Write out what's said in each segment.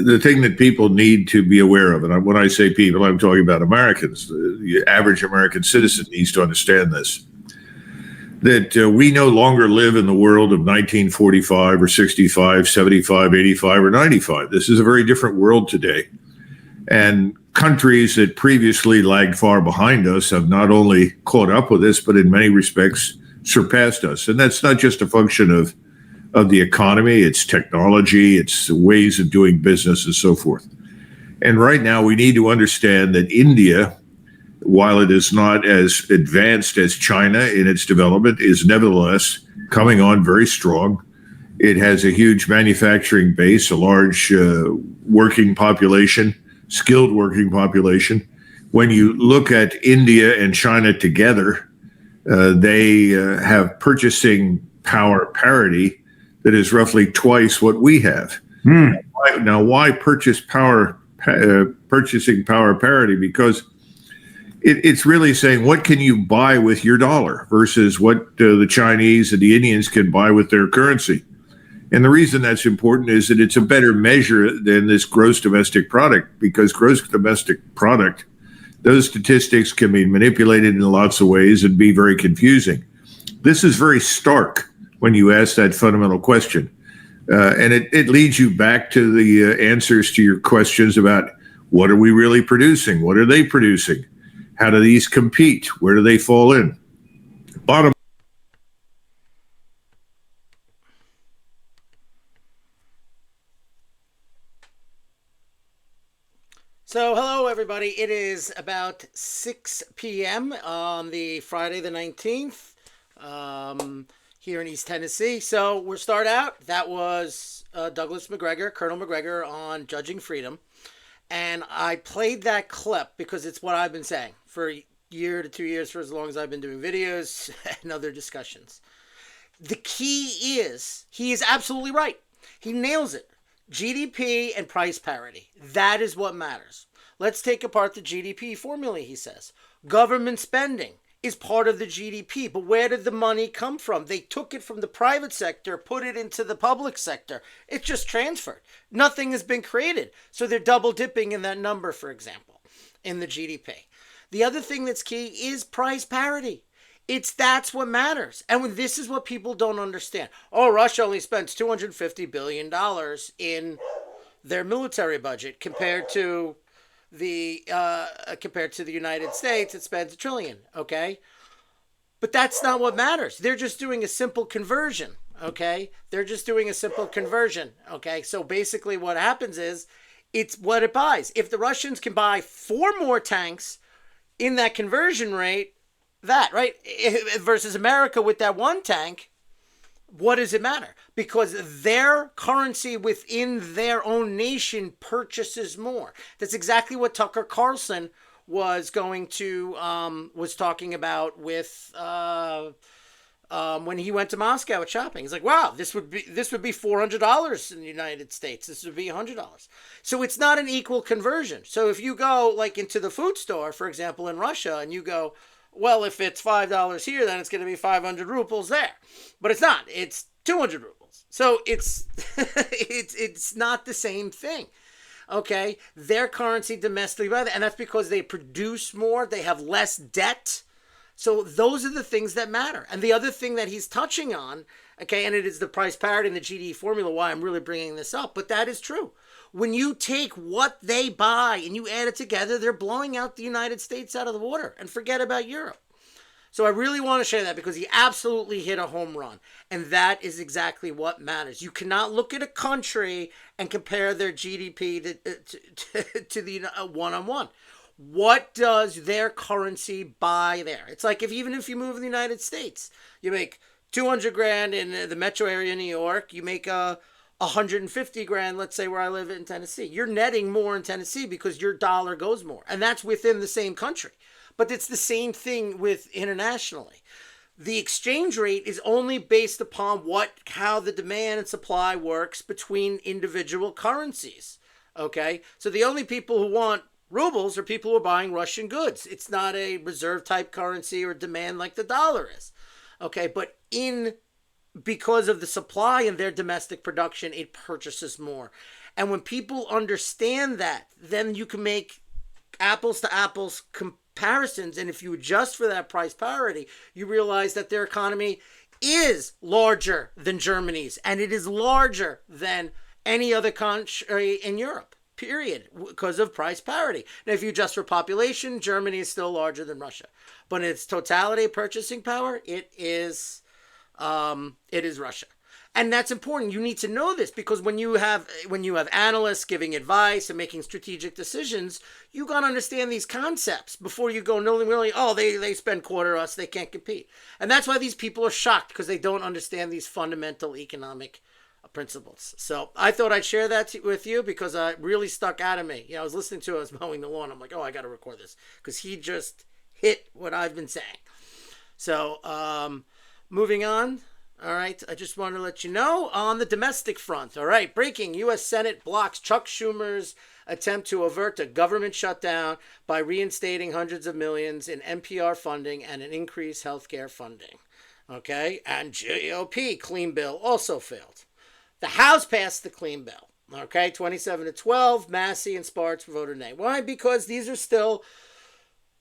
the thing that people need to be aware of, and when I say people, I'm talking about Americans, the average American citizen needs to understand this, that we no longer live in the world of 1945 or 65, 75, 85, or 95. This is a very different world today. And countries that previously lagged far behind us have not only caught up with us, but in many respects surpassed us. And that's not just a function of the economy, it's technology, it's ways of doing business and so forth. And right now we need to understand that India, while it is not as advanced as China in its development, is nevertheless coming on very strong. It has a huge manufacturing base, a large working population, skilled working population. When you look at India and China together, they have purchasing power parity that is roughly twice what we have. Now, why purchasing power parity? Because it's really saying, what can you buy with your dollar versus what the Chinese and the Indians can buy with their currency? And the reason that's important is that it's a better measure than this gross domestic product, because gross domestic product, those statistics can be manipulated in lots of ways and be very confusing. This is very stark when you ask that fundamental question. And it leads you back to the answers to your questions about what are we really producing? What are they producing? How do these compete? Where do they fall in? Bottom. So, hello everybody. It is about 6 p.m. on the Friday the 19th. Here in East Tennessee. So we'll start out. That was Douglas Macgregor, Colonel Macgregor on Judging Freedom. And I played that clip because it's what I've been saying for a year to 2 years, for as long as I've been doing videos and other discussions. The key is, he is absolutely right. He nails it. GDP and price parity. That is what matters. Let's take apart the GDP formula, he says. Government spending is part of the GDP. But where did the money come from? They took it from the private sector, put it into the public sector. It's just transferred. Nothing has been created. So they're double dipping in that number, for example, in the GDP. The other thing that's key is price parity. That's what matters. And when this is what people don't understand. Oh, Russia only spends $250 billion in their military budget compared to the United States. It spends $1 trillion. Okay. But that's not what matters. They're just doing a simple conversion. Okay. They're just doing a simple conversion. Okay. So basically what happens is it's what it buys. If the Russians can buy 4 more tanks in that conversion rate, right? Versus America with that 1 tank, what does it matter? Because their currency within their own nation purchases more. That's exactly what Tucker Carlson was talking about with when he went to Moscow at shopping. He's like, wow, this would be $400 in the United States. This would be $100. So it's not an equal conversion. So if you go like into the food store, for example, in Russia, and you go, well, if it's $5 here, then it's going to be 500 rubles there. But it's not. It's 200 rubles. So it's it's not the same thing. Okay? Their currency domestically, and that's because they produce more. They have less debt. So those are the things that matter. And the other thing that he's touching on, okay, and it is the price parity and the GDP formula, why I'm really bringing this up, but that is true. When you take what they buy and you add it together, they're blowing out the United States out of the water, and forget about Europe. So I really want to share that because he absolutely hit a home run. And that is exactly what matters. You cannot look at a country and compare their GDP to the one-on-one. What does their currency buy there? It's like even if you move in the United States, you make 200 grand in the metro area of New York, you make 150 grand, let's say where I live in Tennessee. You're netting more in Tennessee because your dollar goes more. And that's within the same country. But it's the same thing with internationally. The exchange rate is only based upon how the demand and supply works between individual currencies. Okay? So the only people who want rubles are people who are buying Russian goods. It's not a reserve type currency or demand like the dollar is. Okay? But because of the supply and their domestic production, it purchases more. And when people understand that, then you can make apples to apples comparisons. And if you adjust for that price parity, you realize that their economy is larger than Germany's, and it is larger than any other country in Europe, period, because of price parity. Now, if you adjust for population, Germany is still larger than Russia. But in its totality of purchasing power, it is Russia. And that's important. You need to know this, because when you have analysts giving advice and making strategic decisions, you got to understand these concepts before you go, no, really, oh, they spend quarter us, they can't compete. And that's why these people are shocked, because they don't understand these fundamental economic principles. So I thought I'd share that with you, because it really stuck out of me. I was listening to it, I was mowing the lawn. I'm like, oh, I got to record this, because he just hit what I've been saying. So moving on. All right, I just want to let you know on the domestic front. All right, breaking: U.S. Senate blocks Chuck Schumer's attempt to avert a government shutdown by reinstating hundreds of millions in NPR funding and an increased healthcare funding. Okay, and GOP clean bill also failed. The House passed the clean bill. Okay, 27-12. Massey and Sparks voted nay. Why? Because these are still,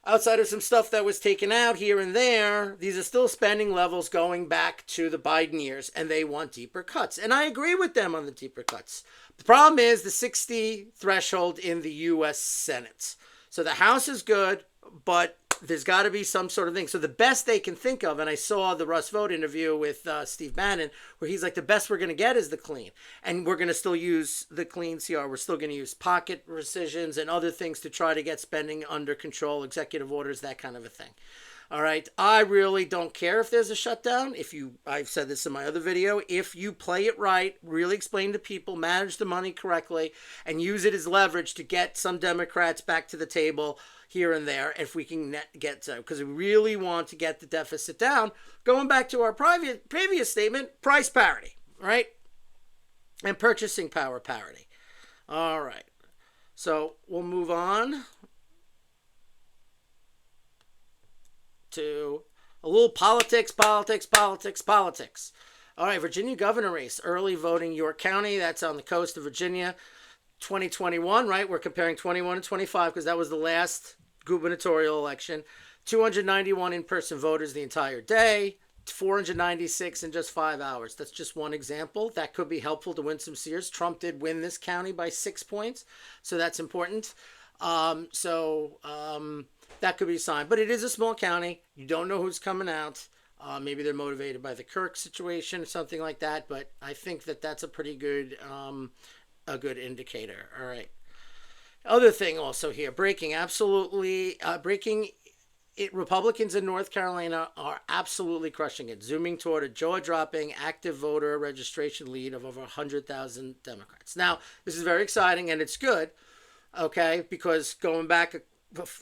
outside of some stuff that was taken out here and there, these are still spending levels going back to the Biden years, and they want deeper cuts. And I agree with them on the deeper cuts. The problem is the 60 threshold in the U.S. Senate. So the House is good, but there's got to be some sort of thing. So the best they can think of, and I saw the Russ Vogt interview with Steve Bannon, where he's like, the best we're going to get is the clean. And we're going to still use the clean CR. We're still going to use pocket rescissions and other things to try to get spending under control, executive orders, that kind of a thing. All right. I really don't care if there's a shutdown. I've said this in my other video, if you play it right, really explain to people, manage the money correctly, and use it as leverage to get some Democrats back to the table here and there, if we can get to, because we really want to get the deficit down. Going back to our previous statement, price parity, right? And purchasing power parity. All right. So we'll move on to a little politics. All right, Virginia governor race, early voting, York County, that's on the coast of Virginia, 2021, right? We're comparing 21 and 25 because that was the last gubernatorial election. 291 in-person voters the entire day, 496 in just 5 hours. That's just one example. That could be helpful to win some seats. Trump did win this county by 6 points, so that's important. That could be a sign. But it is a small county. You don't know who's coming out. Maybe they're motivated by the Kirk situation or something like that. But I think that that's a pretty good, a good indicator. All right. Other thing also here, breaking. Republicans in North Carolina are absolutely crushing it, zooming toward a jaw-dropping active voter registration lead of over 100,000 Democrats. Now, this is very exciting and it's good, okay, because going back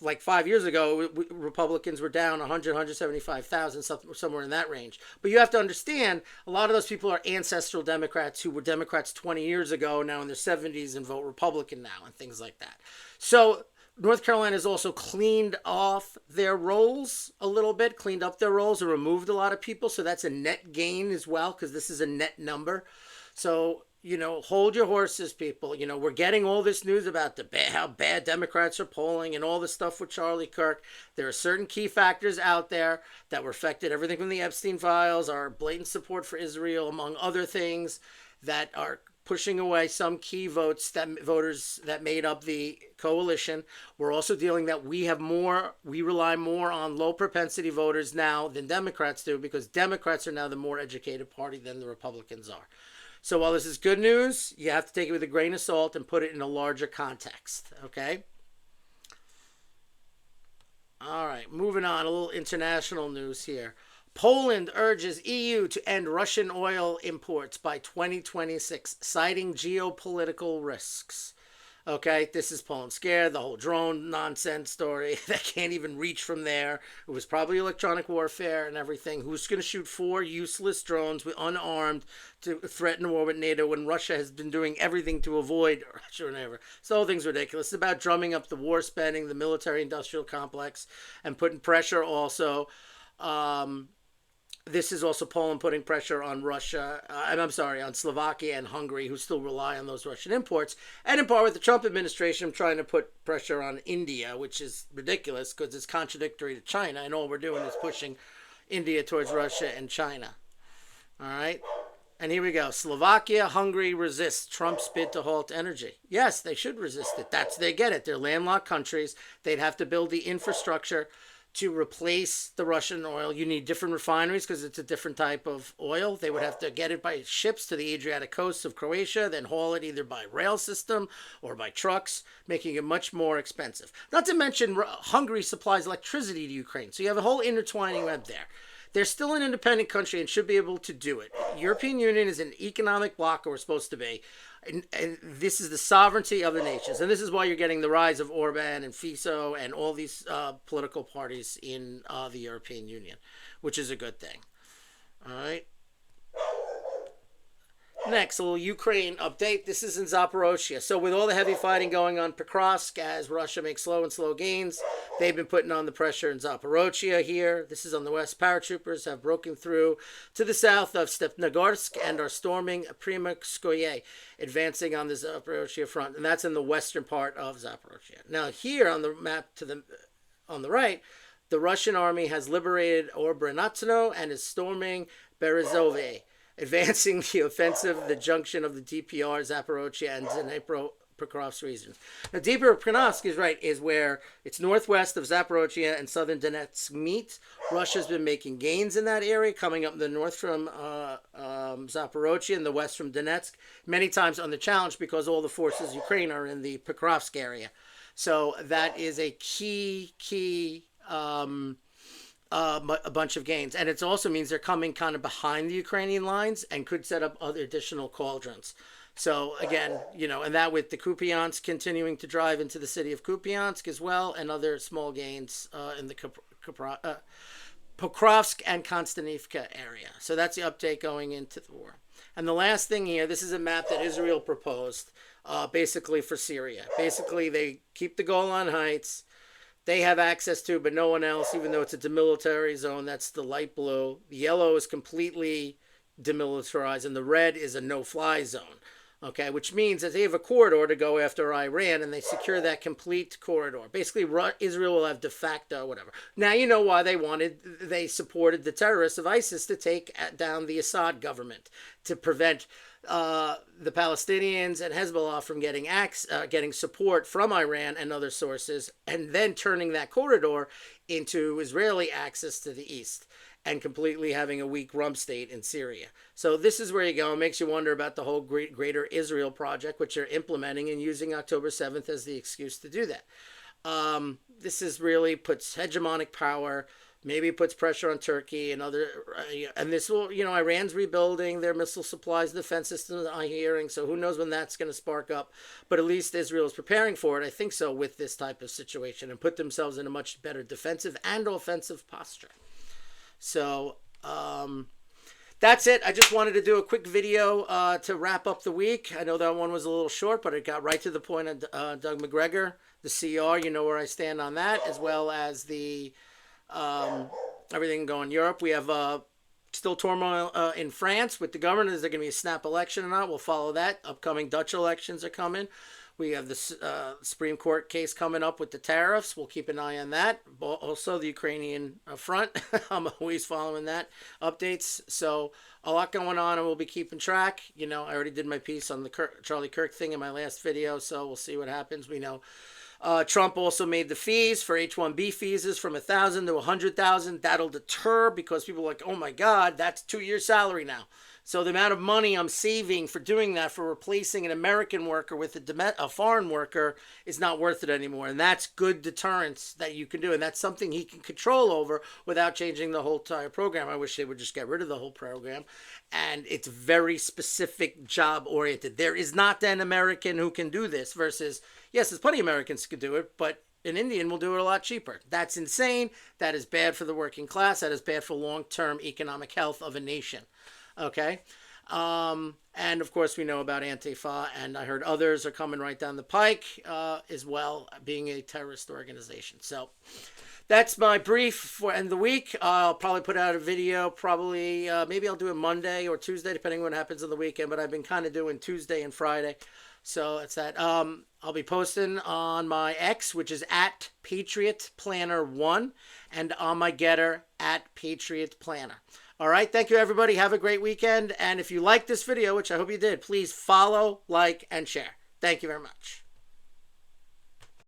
like 5 years ago, Republicans were down 100, 175,000, somewhere in that range. But you have to understand, a lot of those people are ancestral Democrats who were Democrats 20 years ago, now in their 70s, and vote Republican now, and things like that. So North Carolina has also cleaned off their rolls a little bit, cleaned up their rolls and removed a lot of people. So that's a net gain as well, because this is a net number. So, hold your horses, people. We're getting all this news about how bad Democrats are polling and all this stuff with Charlie Kirk. There are certain key factors out there that were affected. Everything from the Epstein files, our blatant support for Israel, among other things, that are pushing away some key voters that made up the coalition. We're also dealing that we rely more on low propensity voters now than Democrats do, because Democrats are now the more educated party than the Republicans are. So while this is good news, you have to take it with a grain of salt and put it in a larger context, okay? All right, moving on, a little international news here. Poland urges EU to end Russian oil imports by 2026, citing geopolitical risks. Okay, this is Poland scared, the whole drone nonsense story that can't even reach from there. It was probably electronic warfare and everything. Who's going to shoot 4 useless drones with unarmed to threaten war with NATO when Russia has been doing everything to avoid Russia or whatever? So the whole thing's ridiculous. It's about drumming up the war spending, the military industrial complex, and putting pressure also this is also Poland putting pressure on Russia, I'm sorry, on Slovakia and Hungary, who still rely on those Russian imports. And in part with the Trump administration trying to put pressure on India, which is ridiculous because it's contradictory to China. And all we're doing is pushing India towards Russia and China. All right. And here we go. Slovakia, Hungary resist Trump's bid to halt energy. Yes, they should resist it. They get it. They're landlocked countries. They'd have to build the infrastructure to replace the Russian oil. You need different refineries because it's a different type of oil. They would have to get it by ships to the Adriatic coast of Croatia, then haul it either by rail system or by trucks, making it much more expensive. Not to mention, Hungary supplies electricity to Ukraine. So you have a whole intertwining web there. They're still an independent country and should be able to do it. European Union is an economic bloc, or we're supposed to be. And this is the sovereignty of the nations. And this is why you're getting the rise of Orban and FISO and all these political parties in the European Union, which is a good thing. All right. Next, a little Ukraine update. This is in Zaporozhye. So with all the heavy fighting going on Pokrovsk, as Russia makes slow gains, they've been putting on the pressure in Zaporozhye here. This is on the west. Paratroopers have broken through to the south of Stepnogorsk and are storming Primorskoye, advancing on the Zaporozhye front. And that's in the western part of Zaporozhye. Now here on the map on the right, the Russian army has liberated Obranatsno and is storming Berezove, advancing the offensive, the junction of the DPR, Zaporozhye, and Dnipropetrovsk regions. Now, Dnipropetrovsk is where it's northwest of Zaporozhye and southern Donetsk meet. Russia's been making gains in that area, coming up in the north from Zaporozhye and the west from Donetsk, many times under challenge because all the forces of Ukraine are in the Pokrovsk area. So that is a key a bunch of gains. And it also means they're coming kind of behind the Ukrainian lines and could set up other additional cauldrons. So again, and that with the Kupiansk continuing to drive into the city of Kupiansk as well, and other small gains in the Pokrovsk and Konstantinivka area. So that's the update going into the war. And the last thing here, this is a map that Israel proposed basically for Syria. Basically, they keep the Golan Heights. They have access to, but no one else, even though it's a demilitarized zone. That's the light blue. The yellow is completely demilitarized, and the red is a no-fly zone. Okay, which means that they have a corridor to go after Iran, and they secure that complete corridor. Basically, Israel will have de facto whatever. Now you know why they supported the terrorists of ISIS to take down the Assad government, to prevent the Palestinians and Hezbollah from getting support from Iran and other sources, and then turning that corridor into Israeli access to the east and completely having a weak rump state in Syria. So this is where you go. It makes you wonder about the whole Greater Israel project, which they're implementing and using October 7th as the excuse to do that. This is really puts hegemonic power. Maybe it puts pressure on Turkey and and this will, Iran's rebuilding their missile supplies, defense systems, I'm hearing. So who knows when that's going to spark up. But at least Israel is preparing for it, I think so, with this type of situation, and put themselves in a much better defensive and offensive posture. So that's it. I just wanted to do a quick video to wrap up the week. I know that one was a little short, but it got right to the point of Doug Macgregor, the CR. You know where I stand on that, as well as the everything going in Europe. We have still turmoil in France with the government. Is there going to be a snap election or not? We'll follow that. Upcoming Dutch elections are coming. We have the Supreme Court case coming up with the tariffs. We'll keep an eye on that. Also, the Ukrainian front. I'm always following that. Updates. So a lot going on, and we'll be keeping track. I already did my piece on the Charlie Kirk thing in my last video, so we'll see what happens. We know Trump also made the fees for H-1B visas from $1,000 to $100,000. That'll deter, because people are like, oh my God, that's 2 years' salary now. So the amount of money I'm saving for doing that, for replacing an American worker with a foreign worker, is not worth it anymore. And that's good deterrence that you can do. And that's something he can control over without changing the whole entire program. I wish they would just get rid of the whole program. And it's very specific job oriented. There is not an American who can do this versus, yes, there's plenty of Americans who can do it, but an Indian will do it a lot cheaper. That's insane. That is bad for the working class. That is bad for long-term economic health of a nation. Okay. And of course we know about Antifa, and I heard others are coming right down the pike as well, being a terrorist organization. So that's my brief for end of the week. I'll probably put out a video, maybe I'll do it Monday or Tuesday, depending on what happens on the weekend, but I've been kind of doing Tuesday and Friday. So that's that. I'll be posting on my X, which is at Patriot Planner 1, and on my Getter at Patriot Planner. All right. Thank you, everybody. Have a great weekend. And if you like this video, which I hope you did, please follow, like, and share. Thank you very much.